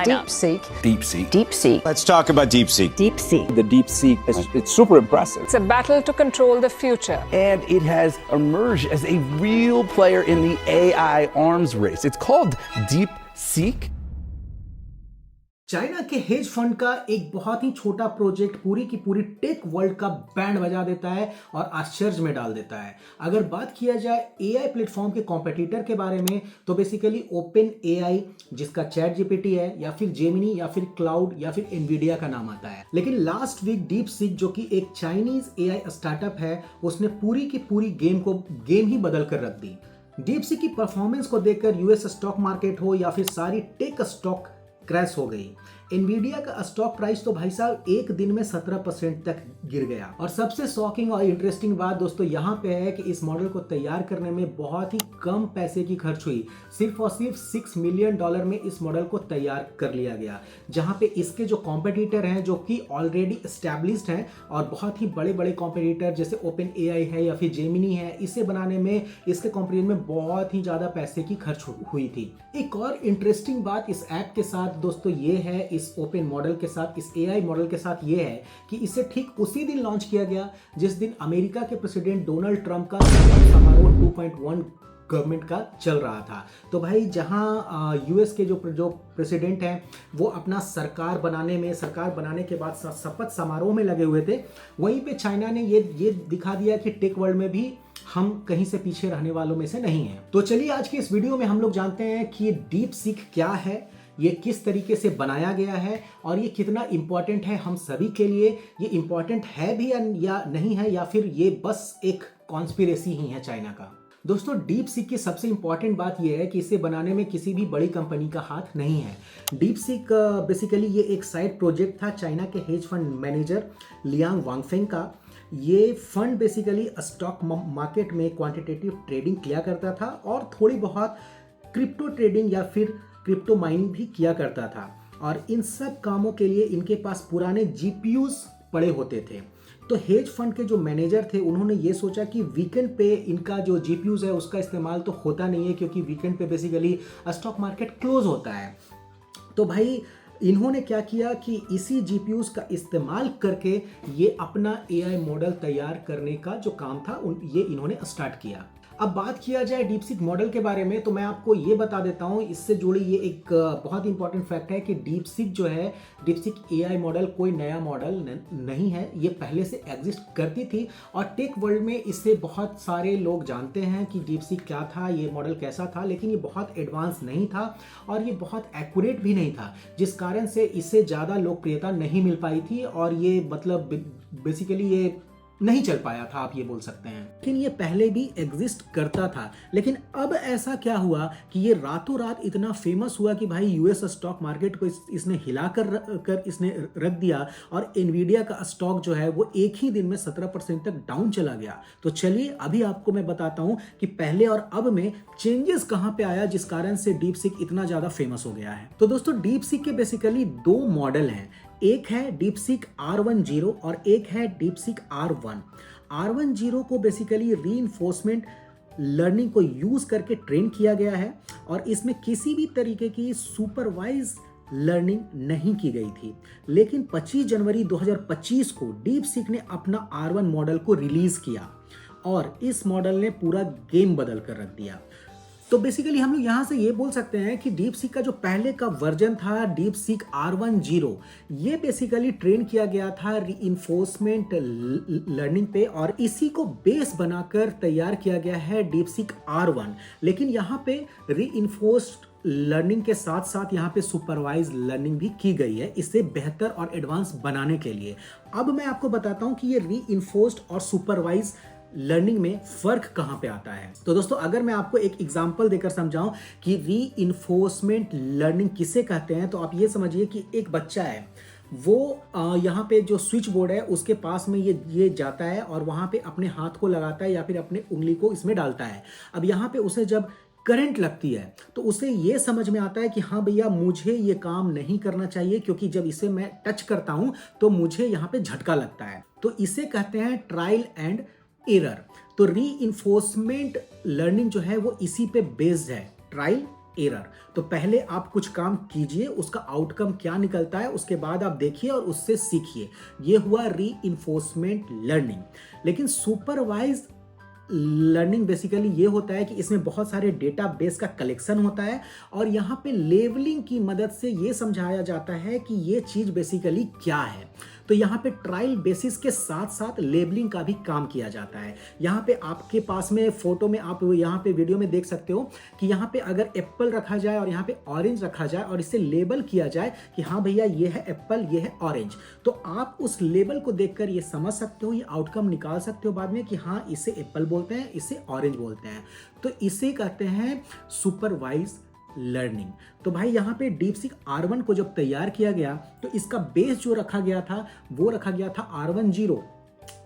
DeepSeek. DeepSeek. DeepSeek. Let's talk about DeepSeek. DeepSeek. The DeepSeek, it's super impressive. It's a battle to control the future. And it has emerged as a real player in the AI arms race. It's called DeepSeek. China के hedge fund का एक बहुत ही छोटा project पूरी की पूरी tech world का band बजा देता है और आश्चर्य में डाल देता है। अगर बात किया जाए एआई प्लेटफॉर्म के कॉम्पिटिटर के बारे में तो बेसिकली ओपन एआई, जिसका चैट जीपीटी है, या फिर जेमिनी, या फिर क्लाउड, या फिर एनवीडिया का नाम आता है। लेकिन लास्ट वीक डीप सीक, जो कि एक चाइनीज एआई स्टार्टअप है, उसने पूरी की पूरी गेम ही बदल कर रख दी। डीप सीक की परफॉर्मेंस को देखकर यूएस स्टॉक मार्केट हो या फिर सारी टेक स्टॉक क्रैश हो गई। एनवीडिया का स्टॉक प्राइस तो भाई साहब एक दिन में 17% तक गिर गया। और सबसे शॉकिंग और इंटरेस्टिंग बात दोस्तों यहाँ पे है कि इस मॉडल को तैयार करने में बहुत ही कम पैसे की खर्च हुई। सिर्फ और सिर्फ $6 मिलियन में इस मॉडल को तैयार कर लिया गया, जहाँ पे इसके जो कॉम्पिटिटर हैं, जो कि ऑलरेडी एस्टैब्लिश्ड हैं और बहुत ही बड़े बड़े कॉम्पिटिटर जैसे ओपन एआई है या फिर जेमिनी है, इसे बनाने में, इसके कंपैरिजन में बहुत ही ज़्यादा पैसे की खर्च हुई थी। एक और इंटरेस्टिंग बात इस ऐप के साथ दोस्तों ये है, इस ओपन मॉडल के साथ, इस एआई मॉडल के साथ ये है कि इसे ठीक उसी दिन लॉन्च किया गया जिस दिन अमेरिका के प्रेसिडेंट डोनाल्ड ट्रंप का समारोह 2.1 गवर्नमेंट का चल रहा था। तो भाई जहां यूएस के जो प्रेसिडेंट हैं वो अपना सरकार बनाने के बाद शपथ समारोह में लगे हुए थे, वहीं पे चाइना ने ये दिखा दिया कि टेक वर्ल्ड में भी हम कहीं से पीछे रहने वालों में से नहीं हैं। तो चलिए आज की इस वीडियो में हम लोग जानते हैं कि ये डीप सीक क्या है, ये किस तरीके से बनाया गया है और ये कितना इंपॉर्टेंट है हम सभी के लिए। ये इंपॉर्टेंट है भी या नहीं है, या फिर ये बस एक कॉन्स्पिरेसी ही है चाइना का। दोस्तों डीप सीक की सबसे इंपॉर्टेंट बात यह है कि इसे बनाने में किसी भी बड़ी कंपनी का हाथ नहीं है। डीप सीक बेसिकली ये एक साइड प्रोजेक्ट था चाइना के हेज फंड मैनेजर लियांग वांगफेंग का। ये फंड बेसिकली स्टॉक मार्केट में क्वांटिटेटिव ट्रेडिंग किया करता था और थोड़ी बहुत क्रिप्टो ट्रेडिंग या फिर क्रिप्टो माइनिंग भी किया करता था। और इन सब कामों के लिए इनके पास पुराने जीपीयूज पड़े होते थे। तो हेज फंड के जो मैनेजर थे उन्होंने ये सोचा कि वीकेंड पे इनका जो जीपीयूज है उसका इस्तेमाल तो होता नहीं है, क्योंकि वीकेंड पे बेसिकली स्टॉक मार्केट क्लोज होता है। तो भाई इन्होंने क्या किया कि इसी जीपीयूज का इस्तेमाल करके ये अपना एआई मॉडल तैयार करने का जो काम था ये इन्होंने स्टार्ट किया। अब बात किया जाए डीपसीक मॉडल के बारे में तो मैं आपको ये बता देता हूँ, इससे जुड़ी ये एक बहुत इंपॉर्टेंट फैक्ट है कि डीपसीक जो है, डीपसीक एआई मॉडल कोई नया मॉडल नहीं है, ये पहले से एग्जिस्ट करती थी और टेक वर्ल्ड में इससे बहुत सारे लोग जानते हैं कि डीपसीक क्या था, ये मॉडल कैसा था। लेकिन ये बहुत एडवांस नहीं था और ये बहुत एक्यूरेट भी नहीं था, जिस कारण से इससे ज़्यादा लोकप्रियता नहीं मिल पाई थी और ये मतलब बेसिकली ये नहीं चल पाया था, आप ये बोल सकते हैं। लेकिन ये पहले भी एग्जिस्ट करता था। लेकिन अब ऐसा क्या हुआ कि ये रातों रात इतना फेमस हुआ कि भाई यूएस स्टॉक मार्केट को इसने हिला कर इसने रख दिया और एनवीडिया का स्टॉक जो है वो एक ही दिन में 17% तक डाउन चला गया। तो चलिए अभी आपको मैं बताता हूं कि पहले और अब में चेंजेस कहां पे आया जिस कारण से डीप सीक इतना ज्यादा फेमस हो गया है। तो दोस्तों डीप सीक के बेसिकली दो मॉडल हैं, एक है डीपसीक R10 और एक है डीपसीक R1। R10 को बेसिकली रीइंफोर्समेंट लर्निंग को यूज करके ट्रेन किया गया है और इसमें किसी भी तरीके की सुपरवाइज लर्निंग नहीं की गई थी। लेकिन 25 जनवरी 2025 को डीपसीक ने अपना R1 मॉडल को रिलीज किया और इस मॉडल ने पूरा गेम बदल कर रख दिया। तो बेसिकली हम लोग यहाँ से ये बोल सकते हैं कि डीपसीक का जो पहले का वर्जन था डीपसीक R10, ये बेसिकली ट्रेन किया गया था रीइंफोर्समेंट लर्निंग पे और इसी को बेस बनाकर तैयार किया गया है डीपसीक R1। लेकिन यहाँ पे रीइंफोर्स्ड लर्निंग के साथ साथ यहाँ पे सुपरवाइज लर्निंग भी की गई है, इसे बेहतर और एडवांस बनाने के लिए। अब मैं आपको बताता हूँ कि ये रीइंफोर्स्ड और सुपरवाइज लर्निंग में फर्क कहां पे आता है। तो दोस्तों अगर मैं आपको एक एग्जांपल देकर समझाऊं कि रीइंफोर्समेंट लर्निंग किसे कहते हैं, तो आप ये समझिए कि एक बच्चा है, वो यहाँ पे जो स्विच बोर्ड है उसके पास में ये जाता है और वहां पे अपने हाथ को लगाता है या फिर अपने उंगली को इसमें डालता है। अब यहाँ पे उसे जब करंट लगती है तो उसे ये समझ में आता है कि हाँ भैया मुझे ये काम नहीं करना चाहिए, क्योंकि जब इसे मैं टच करता हूं तो मुझे यहाँ पे झटका लगता है। तो इसे कहते हैं ट्रायल एंड एरर। तो रीइंफोर्समेंट लर्निंग जो है वो इसी पे बेस्ड है, ट्रायल एरर। तो पहले आप कुछ काम कीजिए, उसका आउटकम क्या निकलता है उसके बाद आप देखिए और उससे सीखिए। ये हुआ रीइंफोर्समेंट लर्निंग। लेकिन सुपरवाइज लर्निंग बेसिकली ये होता है कि इसमें बहुत सारे डेटाबेस का कलेक्शन होता है और यहाँ पे लेबलिंग की मदद से ये समझाया जाता है कि ये चीज़ बेसिकली क्या है। तो यहाँ पे ट्रायल बेसिस के साथ साथ लेबलिंग का भी काम किया जाता है। यहाँ पे आपके पास में फोटो में आप यहाँ पे वीडियो में देख सकते हो कि यहाँ पे अगर एप्पल रखा जाए और यहाँ पे ऑरेंज रखा जाए और इसे लेबल किया जाए कि हाँ भैया ये है एप्पल, ये है ऑरेंज, तो आप उस लेबल को देखकर ये समझ सकते हो, ये आउटकम निकाल सकते हो बाद में कि हाँ इसे एप्पल बोलते हैं, इसे ऑरेंज बोलते हैं। तो इसे कहते हैं सुपरवाइज लर्निंग। तो भाई यहाँ पे डीपसीक R1 को जब तैयार किया गया तो इसका बेस जो रखा गया था वो रखा गया था R10,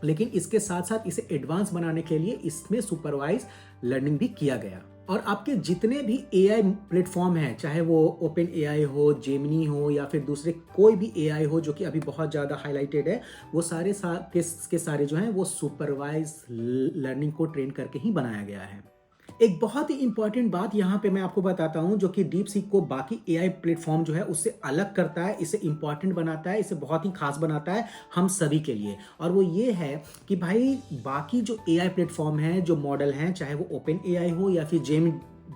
लेकिन इसके साथ साथ इसे एडवांस बनाने के लिए इसमें सुपरवाइज लर्निंग भी किया गया। और आपके जितने भी AI प्लेटफॉर्म हैं, चाहे वो ओपन AI हो, जेमिनी हो या फिर दूसरे कोई भी AI हो जो कि अभी बहुत ज़्यादा हाईलाइटेड है, वो सारे के सारे जो हैं वो सुपरवाइज लर्निंग को ट्रेन करके ही बनाया गया है। एक बहुत ही इंपॉर्टेंट बात यहाँ पे मैं आपको बताता हूँ जो कि डीपसीक को बाकी AI प्लेटफॉर्म जो है उससे अलग करता है, इसे इंपॉर्टेंट बनाता है, इसे बहुत ही खास बनाता है हम सभी के लिए। और वो ये है कि भाई बाकी जो AI प्लेटफॉर्म हैं, जो मॉडल हैं, चाहे वो ओपन AI हो या फिर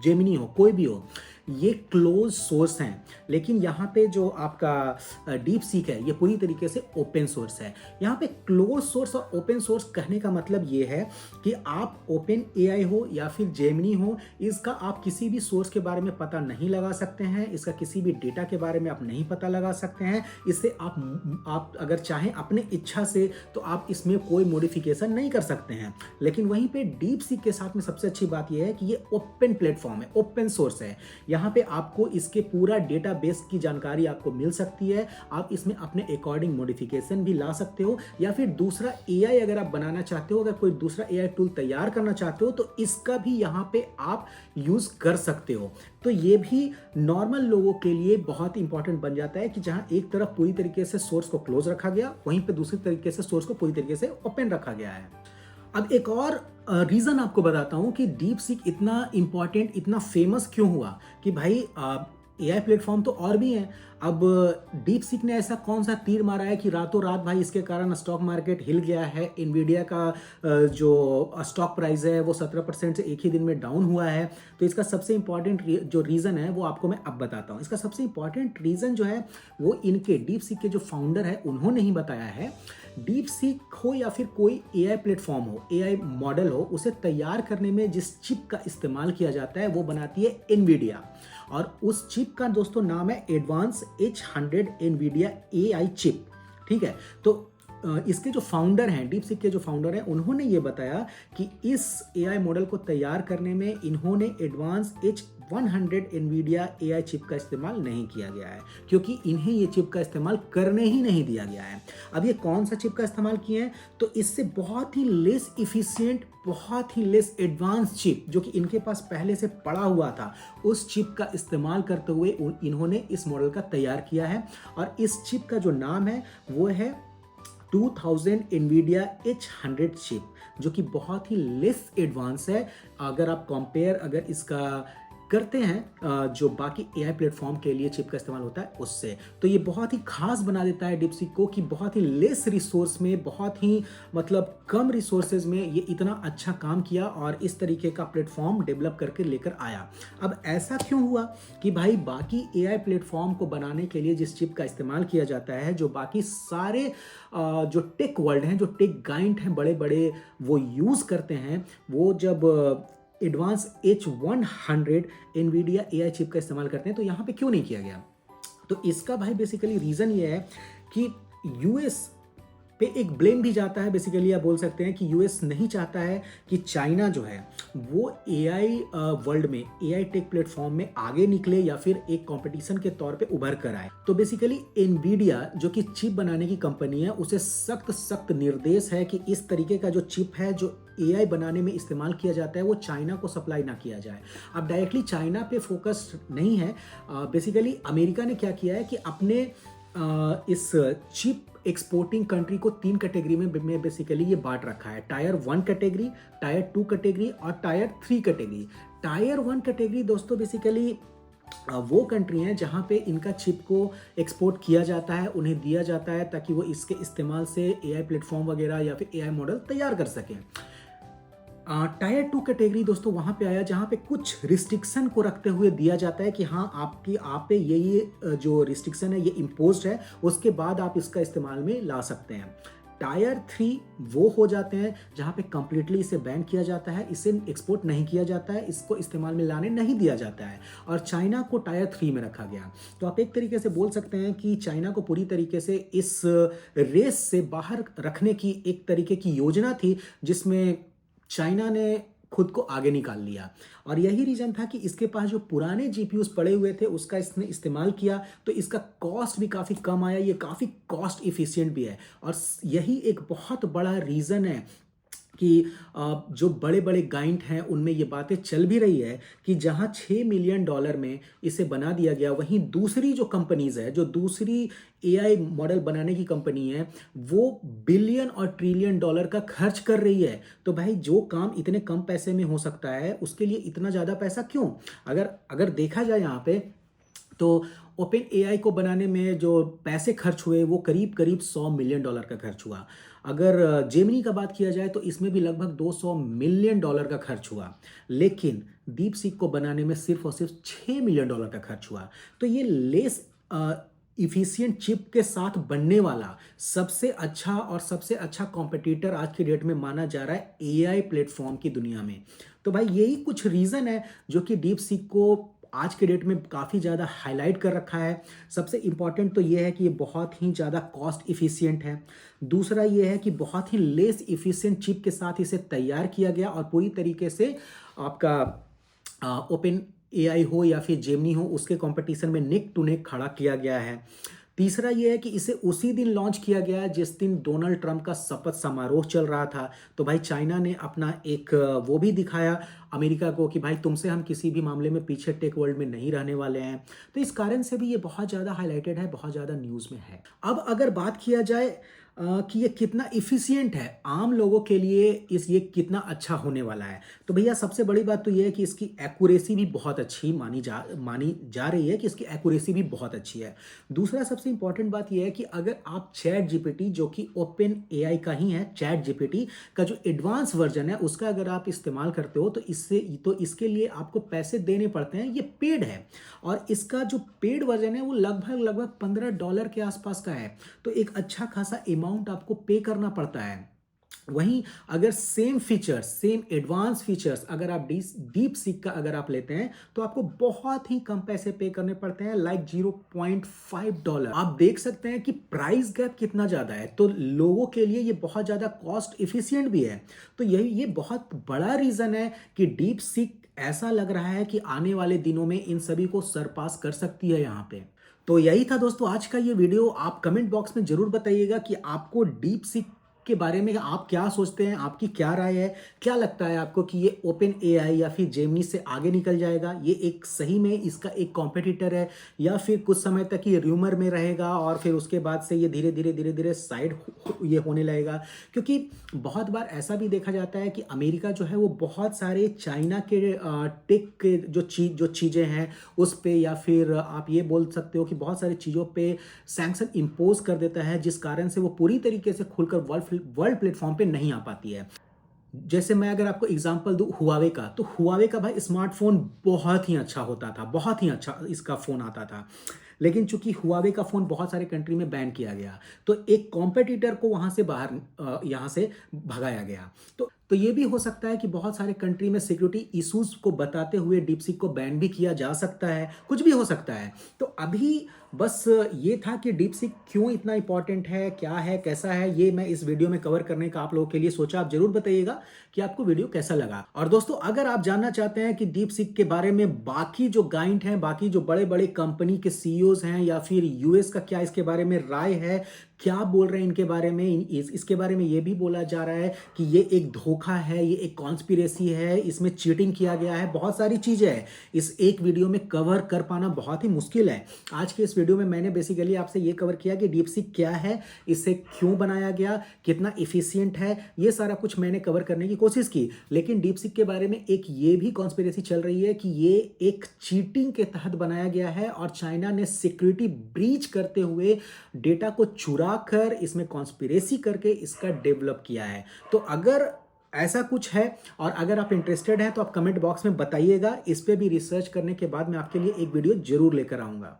जेमिनी हो, कोई भी हो, ये क्लोज सोर्स हैं। लेकिन यहाँ पे जो आपका डीपसीक है ये पूरी तरीके से ओपन सोर्स है। यहाँ पे क्लोज सोर्स और ओपन सोर्स कहने का मतलब ये है कि आप ओपन AI हो या फिर जेमिनी हो, इसका आप किसी भी सोर्स के बारे में पता नहीं लगा सकते हैं, इसका किसी भी डेटा के बारे में आप नहीं पता लगा सकते हैं। इससे आप अगर चाहें अपने इच्छा से तो आप इसमें कोई मॉडिफिकेशन नहीं कर सकते हैं। लेकिन वहीं पे डीपसीक के साथ में सबसे अच्छी बात यह है कि ये ओपन प्लेटफॉर्म है, ओपन सोर्स है। यहाँ पे आपको इसके पूरा डेटाबेस की जानकारी आपको मिल सकती है। आप इसमें अपने अकॉर्डिंग मॉडिफिकेशन भी ला सकते हो या फिर दूसरा AI अगर आप बनाना चाहते हो, अगर कोई दूसरा AI टूल तैयार करना चाहते हो तो इसका भी यहाँ पे आप यूज कर सकते हो। तो ये भी नॉर्मल लोगों के लिए बहुत इंपॉर्टेंट बन जाता है कि जहाँ एक तरफ पूरी तरीके से सोर्स को क्लोज रखा गया, वहीं पे दूसरी तरीके से सोर्स को पूरी तरीके से ओपन रखा गया है। अब एक और रीज़न आपको बताता हूँ कि डीपसीक इतना इंपॉर्टेंट, इतना फेमस क्यों हुआ। कि भाई AI प्लेटफॉर्म तो और भी हैं, अब डीपसीक ने ऐसा कौन सा तीर मारा है कि रातों रात भाई इसके कारण स्टॉक मार्केट हिल गया है। इन्वीडिया का जो स्टॉक प्राइस है वो 17% से एक ही दिन में डाउन हुआ है। तो इसका सबसे इंपॉर्टेंट जो रीज़न है वो आपको मैं अब बताता हूँ। इसका सबसे इंपॉर्टेंट रीज़न जो है वो इनके डीपसीक के जो फाउंडर है उन्होंने ही बताया है। डीपसीक हो या फिर कोई AI प्लेटफॉर्म हो, AI मॉडल हो, उसे तैयार करने में जिस चिप का इस्तेमाल किया जाता है वो बनाती है एनवीडिया। और उस चिप का दोस्तों नाम है advance H100 Nvidia AI chip. ठीक है, तो इसके जो फाउंडर हैं, डीपसीक के जो फाउंडर हैं, उन्होंने ये बताया कि इस AI मॉडल को तैयार करने में इन्होंने advance H100 Nvidia AI chip का इस्तेमाल नहीं किया गया है, क्योंकि इन्हें ये चिप का इस्तेमाल करने ही नहीं दिया गया है। अब ये कौन सा चिप का इस्तेमाल किए हैं, तो इससे बहुत ही लेस इफिशिएंट, बहुत ही लेस एडवांस चिप जो कि इनके पास पहले से पड़ा हुआ था, उस चिप का इस्तेमाल करते हुए इन्होंने इस मॉडल का तैयार किया है। और इस चिप का जो नाम है वो है 2000 NVIDIA H100 चिप, जो कि बहुत ही लेस एडवांस है अगर आप अगर इसका करते हैं जो बाकी AI प्लेटफॉर्म के लिए चिप का इस्तेमाल होता है उससे। तो ये बहुत ही खास बना देता है डीपसीक को कि बहुत ही लेस रिसोर्स में, बहुत ही मतलब कम रिसोर्सेज में ये इतना अच्छा काम किया और इस तरीके का प्लेटफॉर्म डेवलप करके लेकर आया। अब ऐसा क्यों हुआ कि भाई बाकी AI प्लेटफॉर्म को बनाने के लिए जिस चिप का इस्तेमाल किया जाता है, जो बाकी सारे जो टेक वर्ल्ड हैं, जो टेक गाइंट हैं बड़े बड़े, वो यूज़ करते हैं, वो जब advance H100 Nvidia AI chip का इस्तेमाल करते हैं, तो यहाँ पे क्यों नहीं किया गया। तो इसका भाई बेसिकली रीज़न ये है कि US पे एक ब्लेम भी जाता है। बेसिकली आप बोल सकते हैं कि US नहीं चाहता है कि चाइना जो है वो AI वर्ल्ड में, AI टेक प्लेटफॉर्म में आगे निकले या फिर एक कंपटीशन के तौर पे उभर कर आए। तो बेसिकली एनवीडिया जो कि चिप बनाने की कंपनी है, उसे सख्त निर्देश है कि इस तरीके का जो चिप है जो AI बनाने में इस्तेमाल किया जाता है वो चाइना को सप्लाई ना किया जाए। अब डायरेक्टली चाइना पे फोकस नहीं है, बेसिकली अमेरिका ने क्या किया है कि अपने इस चिप एक्सपोर्टिंग कंट्री को 3 कैटेगरी में बेसिकली ये बांट रखा है। टायर 1 कैटेगरी, टायर 2 कैटेगरी और टायर 3 कैटेगरी। टायर 1 कैटेगरी दोस्तों बेसिकली वो कंट्री हैं जहाँ पे इनका चिप को एक्सपोर्ट किया जाता है, उन्हें दिया जाता है ताकि वो इसके इस्तेमाल से एआई प्लेटफॉर्म वगैरह या फिर एआई मॉडल तैयार कर सकें। टायर 2 कैटेगरी दोस्तों वहाँ पे आया जहाँ पे कुछ रिस्ट्रिक्शन को रखते हुए दिया जाता है कि हाँ आप पे ये जो रिस्ट्रिक्शन है ये इम्पोज्ड है, उसके बाद आप इसका इस्तेमाल में ला सकते हैं। टायर 3 वो हो जाते हैं जहाँ पे कंप्लीटली इसे बैन किया जाता है, इसे एक्सपोर्ट नहीं किया जाता है, इसको इस्तेमाल में लाने नहीं दिया जाता है, और चाइना को टायर 3 में रखा गया। तो आप एक तरीके से बोल सकते हैं कि चाइना को पूरी तरीके से इस रेस से बाहर रखने की एक तरीके की योजना थी, जिसमें चाइना ने खुद को आगे निकाल लिया। और यही रीजन था कि इसके पास जो पुराने जीपीयूज पड़े हुए थे उसका इसने इस्तेमाल किया, तो इसका कॉस्ट भी काफ़ी कम आया, ये काफ़ी कॉस्ट इफिशिएंट भी है। और यही एक बहुत बड़ा रीज़न है कि जो बड़े बड़े गाइंट हैं उनमें ये बातें चल भी रही है कि जहां $6 मिलियन में इसे बना दिया गया, वहीं दूसरी जो कंपनीज है, जो दूसरी एआई मॉडल बनाने की कंपनी है, वो बिलियन और ट्रिलियन डॉलर का खर्च कर रही है। तो भाई जो काम इतने कम पैसे में हो सकता है उसके लिए इतना ज़्यादा पैसा क्यों? अगर देखा जाए यहाँ पे तो ओपन एआई को बनाने में जो पैसे खर्च हुए वो करीब करीब $100 मिलियन का खर्च हुआ। अगर जेमिनी का बात किया जाए तो इसमें भी लगभग $200 मिलियन का खर्च हुआ, लेकिन डीप सीक को बनाने में सिर्फ और सिर्फ $6 मिलियन का खर्च हुआ। तो ये लेस इफिशिएंट चिप के साथ बनने वाला सबसे अच्छा कॉम्पिटिटर आज की डेट में माना जा रहा है एआई प्लेटफॉर्म की दुनिया में। तो भाई यही कुछ रीज़न है जो कि डीप सीक को आज के डेट में काफ़ी ज़्यादा हाईलाइट कर रखा है। सबसे इम्पॉर्टेंट तो ये है कि ये बहुत ही ज़्यादा कॉस्ट इफ़िशिएंट है। दूसरा ये है कि बहुत ही लेस इफ़िशिएंट चिप के साथ इसे तैयार किया गया और पूरी तरीके से आपका ओपन एआई हो या फिर जेमिनी हो उसके कंपटीशन में नेक टू नेक खड़ा किया गया है। तीसरा यह है कि इसे उसी दिन लॉन्च किया गया है जिस दिन डोनाल्ड ट्रंप का शपथ समारोह चल रहा था। तो भाई चाइना ने अपना एक वो भी दिखाया अमेरिका को कि भाई तुमसे हम किसी भी मामले में पीछे टेक वर्ल्ड में नहीं रहने वाले हैं। तो इस कारण से भी ये बहुत ज़्यादा हाईलाइटेड है, बहुत ज़्यादा न्यूज़ में है। अब अगर बात किया जाए कि ये कितना इफ़िशिएंट है आम लोगों के लिए, ये कितना अच्छा होने वाला है, तो भैया सबसे बड़ी बात तो ये है कि इसकी एक्यूरेसी भी बहुत अच्छी मानी जा रही है कि इसकी एक्यूरेसी भी बहुत अच्छी है। दूसरा सबसे इंपॉर्टेंट बात ये है कि अगर आप चैट जीपीटी, जो कि ओपन एआई का ही है, चैट जीपीटी का जो एडवांस वर्जन है उसका अगर आप इस्तेमाल करते हो तो इसके लिए आपको पैसे देने पड़ते हैं। ये पेड है और इसका जो पेड वर्जन है वो लगभग $15 के आसपास का है। तो एक अच्छा खासा अमाउंट आपको पे करना पड़ता है। वहीं अगर same features, same advance features अगर आप डीप सीक का अगर आप लेते हैं तो आपको बहुत ही कम पैसे पे करने पड़ते हैं, लाइक $0.5। आप देख सकते हैं कि प्राइस गैप कितना ज़्यादा है। तो लोगों के लिए ये बहुत ज़्यादा कॉस्ट इफिशिएंट भी है। तो ये बहुत बड़ा रीज़न है कि डीप सीक ऐसा लग रहा है कि आने वाले दिनों में इन सभी को सरपास कर सकती है यहाँ पे। तो यही था दोस्तों आज का ये वीडियो। आप कमेंट बॉक्स में जरूर बताइएगा कि आपको डीप सीक के बारे में आप क्या सोचते हैं, आपकी क्या राय है, क्या लगता है आपको कि ये ओपन एआई या फिर जेमिनी से आगे निकल जाएगा, ये एक सही में इसका एक कॉम्पिटिटर है, या फिर कुछ समय तक ये र्यूमर में रहेगा और फिर उसके बाद से ये धीरे धीरे साइड ये होने लगेगा। क्योंकि बहुत बार ऐसा भी देखा जाता है कि अमेरिका जो है वो बहुत सारे चाइना के टेक के जो चीज़ें हैं उस पर, या फिर आप ये बोल सकते हो कि बहुत सारी चीज़ों पर सैंक्शन इम्पोज कर देता है, जिस कारण से वो पूरी तरीके से खुलकर वर्ल्ड प्लेटफॉर्म पे नहीं आ पाती है। जैसे मैं अगर आपको एग्जांपल दूं हुआवे का, तो हुआवे का भाई स्मार्टफोन बहुत ही अच्छा होता था, बहुत ही अच्छा इसका फ़ोन आता था। लेकिन चूंकि हुआवे का फ़ोन बहुत सारे कंट्री में बैन किया गया तो एक कॉम्पिटिटर को वहाँ से यहाँ से भगाया गया। तो ये भी हो सकता है कि बहुत सारे कंट्री में सिक्योरिटी इश्यूज को बताते हुए डीप सीक को बैन भी किया जा सकता है, कुछ भी हो सकता है। तो अभी बस ये था कि डीप सीक क्यों इतना इंपॉर्टेंट है, क्या है, कैसा है, ये मैं इस वीडियो में कवर करने का आप लोगों के लिए सोचा। आप जरूर बताइएगा कि आपको वीडियो कैसा लगा। और दोस्तों अगर आप जानना चाहते हैं कि डीप सीक के बारे में बाकी जो गाइंट हैं, बाकी जो बड़े बड़े कंपनी के सीईओज हैं या फिर यूएस का क्या इसके बारे में राय है, क्या बोल रहे हैं इनके बारे में, इसके बारे में ये भी बोला जा रहा है कि ये एक धोखा है, ये एक कॉन्स्पिरेसी है, इसमें चीटिंग किया गया है, बहुत सारी चीज़ें हैं। इस एक वीडियो में कवर कर पाना बहुत ही मुश्किल है। आज के इस वीडियो में मैंने बेसिकली आपसे ये कवर किया कि डीपसीक क्या है, इसे क्यों बनाया गया, कितना इफिशियंट है, ये सारा कुछ मैंने कवर करने की कोशिश की। लेकिन डीपसीक के बारे में एक ये भी कॉन्स्पिरेसी चल रही है कि ये एक चीटिंग के तहत बनाया गया है और चाइना ने सिक्योरिटी ब्रीच करते हुए डेटा को चुरा कर इसमें कॉन्स्पिरेसी करके इसका डेवलप किया है। तो अगर ऐसा कुछ है और अगर आप इंटरेस्टेड हैं तो आप कमेंट बॉक्स में बताइएगा। इस पे भी रिसर्च करने के बाद मैं आपके लिए एक वीडियो जरूर लेकर आऊंगा।